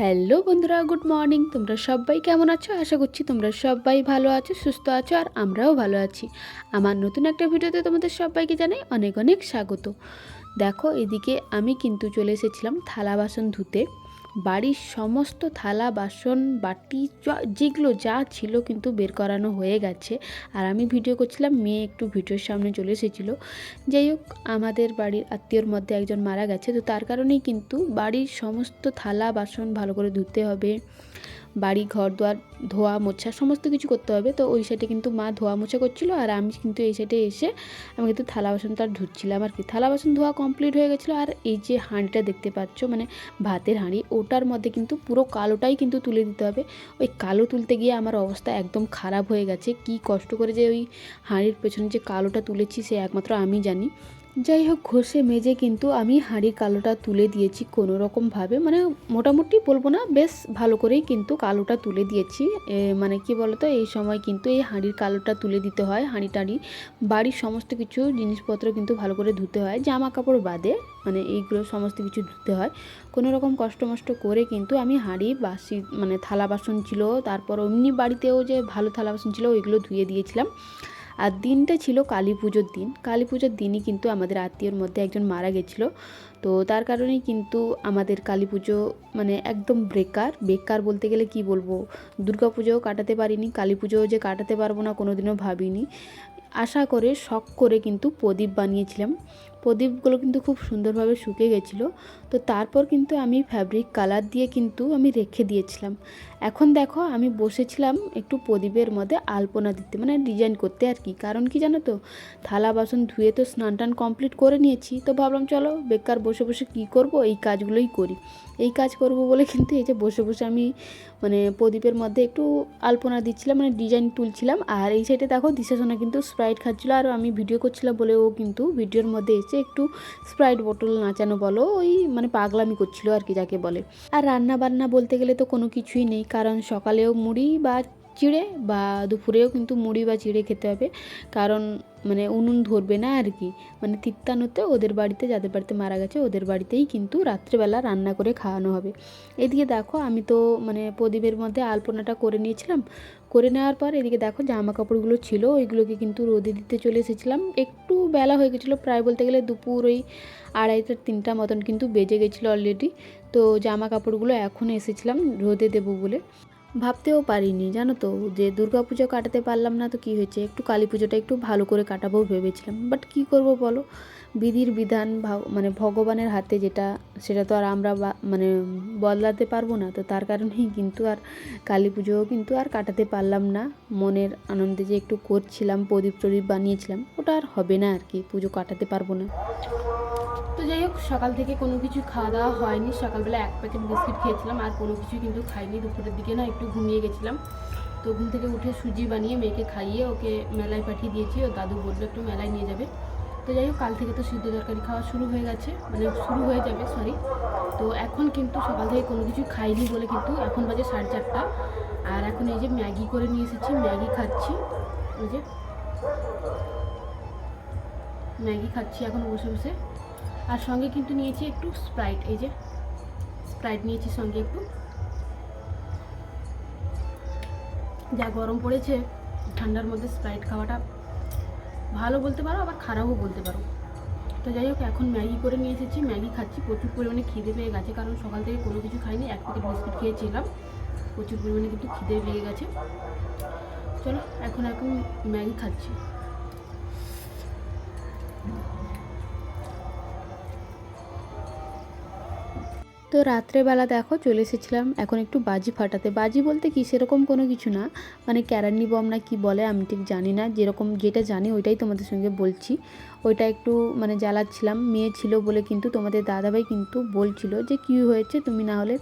Hello বন্ধুরা, good morning. তোমরা সবাই কেমন আছো? আশা করছি তোমরা সবাই ভালো আছো, সুস্থ আছো, আর আমরাও ভালো আছি। আমার নতুন একটা ভিডিওতে তোমাদের সবাইকে জানাই অনেক অনেক স্বাগত। দেখো, এদিকে আমি কিন্তু চলে এসেছিলাম থালা বাসন ধুতে। বাড়ির সমস্ত থালা বাসন বাটি যেগুলো যা ছিল কিন্তু বের করানো হয়ে গেছে। আর আমি ভিডিও করছিলাম, মেয়ে একটু ভিডিওর সামনে চলে এসেছিলো। যাই হোক, আমাদের বাড়ির আত্মীয়র মধ্যে একজন মারা গেছে, তো তার কারণেই কিন্তু বাড়ির সমস্ত থালা বাসন ভালো করে ধুতে হবে। বাড়ি ঘর দুয়ার ধোয়া মোছা সমস্ত কিছু করতে হবে। তো ওই সাইডে কিন্তু মা ধোয়া মোছা করছিলো, আর আমি কিন্তু এই সাইডে এসে আমি কিন্তু থালা বাসন তার ধুচ্ছিলাম আর কি। থালা বাসন ধোয়া কমপ্লিট হয়ে গেছিলো। আর এই যে হাঁড়িটা দেখতে পাচ্ছ, মানে ভাতের হাঁড়ি, ওটার মধ্যে কিন্তু পুরো কালোটাই কিন্তু তুলে দিতে হবে। ওই কালো তুলতে গিয়ে আমার অবস্থা একদম খারাপ হয়ে গেছে। কি কষ্ট করে যে ওই হাঁড়ির পেছনে যে কালোটা তুলেছি সে একমাত্র আমি জানি। যাই হোক, ঘষে মেজে কিন্তু আমি হাঁড়ির কালোটা তুলে দিয়েছি কোনো রকমভাবে, মানে মোটামুটি বলবো না, বেশ ভালো করেই কিন্তু কালোটা তুলে দিয়েছি। মানে কি বলতো, এই সময় কিন্তু এই হাঁড়ির কালোটা তুলে দিতে হয়। হাঁড়ি টাড়ি বাড়ির সমস্ত কিছু জিনিসপত্র কিন্তু ভালো করে ধুতে হয়, জামা কাপড় বাদে, মানে এইগুলো সমস্ত কিছু ধুতে হয়। কোনো রকম কষ্ট মষ্ট করে কিন্তু আমি হাঁড়ি বাসি, মানে থালা বাসন ছিল, তারপর এমনি বাড়িতেও যে ভালো থালা বাসন ছিল ওইগুলো ধুয়ে দিয়েছিলাম। আর দিনটা ছিল কালী পুজোর দিন। কালী পুজোর দিনই কিন্তু আমাদের আত্মীয়র মধ্যে একজন মারা গেছিলো। তো তার কারণেই কিন্তু আমাদের কালী পুজো মানে একদম বেকার বলতে গেলে কি বলবো, দুর্গা পুজোও কাটাতে পারিনি, কালী পুজোও যে কাটাতে পারবো না কোনোদিনও ভাবিনি। আশা করে শখ করে কিন্তু প্রদীপ বানিয়েছিলাম। প্রদীপগুলো কিন্তু খুব সুন্দরভাবে শুকিয়ে গেছিলো। তো তারপর কিন্তু আমি ফ্যাব্রিক কালার দিয়ে কিন্তু আমি রেখে দিয়েছিলাম। এখন দেখো, আমি বসেছিলাম একটু প্রদীপের মধ্যে আলপনা দিতে, মানে ডিজাইন করতে আর কি। কারণ কি জানো তো, থালা বাসন ধুয়ে তো স্নান টান কমপ্লিট করে নিয়েছি, তো ভাবলাম চলো বেকার বসে বসে কী করব, এই কাজগুলোই করি। এই কাজ করব বলে কিন্তু এই যে বসে বসে আমি মানে প্রদীপের মধ্যে একটু আলপনা দিচ্ছিলাম, মানে ডিজাইন তুলছিলাম। আর এই সাইডে দেখো, দিশা সোনা কিন্তু স্প্রাইট খাচ্ছিলো, আর আমি ভিডিও করছিলাম বলে ও কিন্তু ভিডিওর মধ্যে এসে একটু স্প্রাইট বোতল নাচানো বলো, ওই মানে পাগলামি করছিল আর কি যাকে বলে। আর রান্না বান্না বলতে গেলে তো কোনো কিছুই নেই, কারণ সকালেও মুড়ি বা চিড়ে, বা দুপুরেও কিন্তু মুড়ি বা চিড়ে খেতে হবে, কারণ মানে উনুন ধরবে না আর কি। মানে তিক্তানুতে ওদের বাড়িতে, যাদের বাড়িতে মারা গেছে ওদের বাড়িতেই কিন্তু রাত্রেবেলা রান্না করে খাওয়ানো হবে। এদিকে দেখো, আমি তো মানে প্রদীপের মধ্যে আলপনাটা করে নিয়েছিলাম। করে নেওয়ার পর এদিকে দেখো, জামা কাপড়গুলো ছিল ওইগুলোকে কিন্তু রোদে দিতে চলে এসেছিলাম। একটু বেলা হয়ে গেছিলো, প্রায় বলতে গেলে দুপুর ওই 2:30-3টা মতন কিন্তু বেজে গেছিলো অলরেডি। তো জামা কাপড়গুলো এখন এসেছিলাম রোদে দেবো বলে। ভাবতেও পারিনি জানো তো, যে দুর্গা পুজো কাটাতে পারলাম না তো কী হয়েছে, একটু কালী পুজোটা একটু ভালো করে কাটাবো ভেবেছিলাম। বাট কী করব বলো, বিধির বিধান মানে ভগবানের হাতে যেটা, সেটা তো আর আমরা মানে বদলাতে পারবো না। তো তার কারণেই কিন্তু আর কালী পুজোও কিন্তু আর কাটাতে পারলাম না। মনের আনন্দে যে একটু করছিলাম, প্রদীপ টদীপ বানিয়েছিলাম, ওটা আর হবে না আর কি, পুজো কাটাতে পারবো না। তো যাই হোক, সকাল থেকে কোনো কিছু খাওয়া দাওয়া হয়নি। সকালবেলা 1 প্যাকেট বিস্কিট খেয়েছিলাম, আর কোনো কিছু কিন্তু খাইনি। দুপুরের দিকে না একটু ঘুমিয়ে গেছিলাম। তো ঘুম থেকে উঠে সুজি বানিয়ে মেয়েকে খাইয়ে ওকে মেলায় পাঠিয়ে দিয়েছি। ও দাদু বললো একটু মেলায় নিয়ে যাবে। তো যাই হোক, কাল থেকে তো সিদ্ধ তরকারি খাওয়া শুরু হয়ে গেছে, মানে শুরু হয়ে যাবে সরি। তো এখন কিন্তু সকাল থেকে কোনো কিছু খাইনি বলে কিন্তু এখন বাজে 4:30। আর এখন এই যে ম্যাগি করে নিয়ে এসেছি, ম্যাগি খাচ্ছি। ওই যে ম্যাগি খাচ্ছি এখন বসে বসে। আর সঙ্গে কিন্তু নিয়েছি একটু স্প্রাইট, এই যে স্প্রাইট নিয়েছি সঙ্গে একটু। যা গরম পড়েছে, ঠান্ডার মধ্যে স্প্রাইট খাওয়াটা ভালো বলতে পারো, আবার খারাপও বলতে পারো। তো যাই হোক, এখন ম্যাগি করে নিয়ে এসেছি, ম্যাগি খাচ্ছি। প্রচুর পরিমাণে খিদে পেয়ে গেছে, কারণ সকাল থেকে কোনো কিছু খাইনি, 1 প্যাকেট বিস্কুট খেয়েছিলাম। প্রচুর পরিমাণে কিন্তু খিদে লেগে গেছে। চলো এখন ম্যাগি খাচ্ছি। তো রাত্রেবেলা দেখো চলে এসেছিলাম এখন একটু বাজি ফাটাতে। বাজি বলতে কি, সেরকম কোনো কিছু না, মানে ক্যারান্নি বম না কি বলে আমি ঠিক জানি না, যেরকম যেটা জানি ওইটাই তোমাদের সঙ্গে বলছি। ওইটা একটু মানে জ্বালাচ্ছিলাম, মেয়ে ছিল বলে কিন্তু তোমাদের দাদাভাই কিন্তু বলছিল যে কী হয়েছে, তুমি না হলে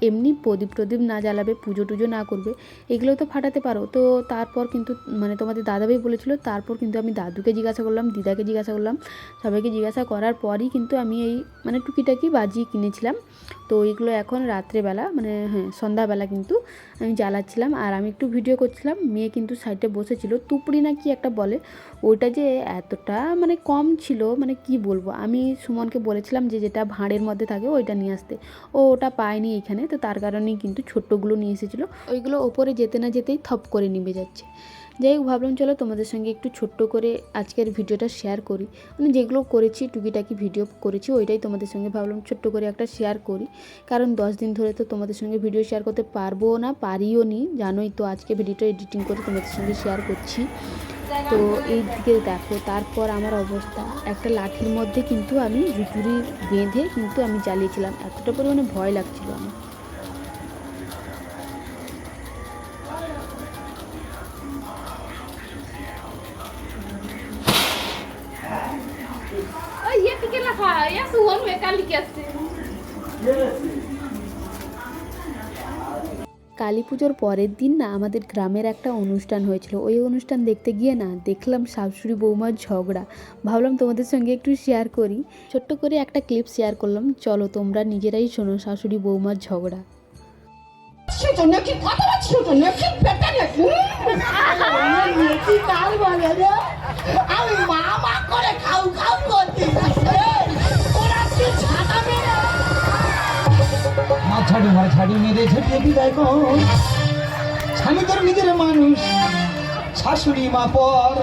এমনি প্রদীপ টদীপ না জ্বালাবে, পুজো টুজো না করবে, এগুলো তো ফাটাতে পারো। তো তারপর কিন্তু মানে তোমাদের দাদাভাই বলেছিল, তারপর কিন্তু আমি দাদুকে জিজ্ঞাসা করলাম, দিদাকে জিজ্ঞাসা করলাম, সবাইকে জিজ্ঞাসা করার পরই কিন্তু আমি এই মানে টুকিটাকি বাজি কিনেছিলাম। তো এইগুলো এখন রাত্রেবেলা, মানে হ্যাঁ সন্ধ্যাবেলা কিন্তু আমি জ্বালাচ্ছিলাম। আর আমি একটু ভিডিও করছিলাম, মেয়ে কিন্তু সাইডে বসেছিল। তুপড়ি না কি একটা বলে, ওইটা যে এতটা মানে কম ছিল, মানে কি বলবো। আমি সুমনকে বলেছিলাম যে যেটা ভাঁড়ের মধ্যে থাকে ওইটা নিয়ে আসতে, ও ওটা পায়নি এখানে, তো তার কারণেই কিন্তু ছোট্টগুলো নিয়ে এসেছিলো। ওইগুলো ওপরে যেতে না যেতেই থপ করে নিভে যাচ্ছে। যাই হোক, ভাবলাম চলো তোমাদের সঙ্গে একটু ছোট্ট করে আজকের ভিডিওটা শেয়ার করি। মানে যেগুলো করেছি টুকিটাকি ভিডিও করেছি ওইটাই তোমাদের সঙ্গে ভাবলাম ছোট্ট করে একটা শেয়ার করি। কারণ 10 দিন ধরে তো তোমাদের সঙ্গে ভিডিও শেয়ার করতে পারবো না, পারিও নি, জানোই তো। আজকে ভিডিওটা এডিটিং করে তোমাদের সঙ্গে শেয়ার করছি। তো এই দিকে দেখো, তারপর আমার অবস্থা, একটা লাঠির মধ্যে কিন্তু আমি ঝুড়ি বেঁধে কিন্তু আমি জ্বালিয়েছিলাম, এতটা পরিমাণে ভয় লাগছিল আমার। কালী পুজোর পরের দিন না আমাদের গ্রামের একটা অনুষ্ঠান হয়েছিল। ওই অনুষ্ঠান দেখতে গিয়ে না দেখলাম শাশুড়ি বৌমার ঝগড়া। ভাবলাম তোমাদের সঙ্গে একটু শেয়ার করি, ছোট্ট করে একটা ক্লিপ শেয়ার করলাম। চলো তোমরা নিজেরাই শোনো শাশুড়ি বৌমার ঝগড়া। আমি মা মা করে খাও খাও করতে ছাড়ি মেরে ঝেঁটিয়ে বিদায় কর। স্বামী তোর নিজের মানুষ, শাশুড়ি মা পর।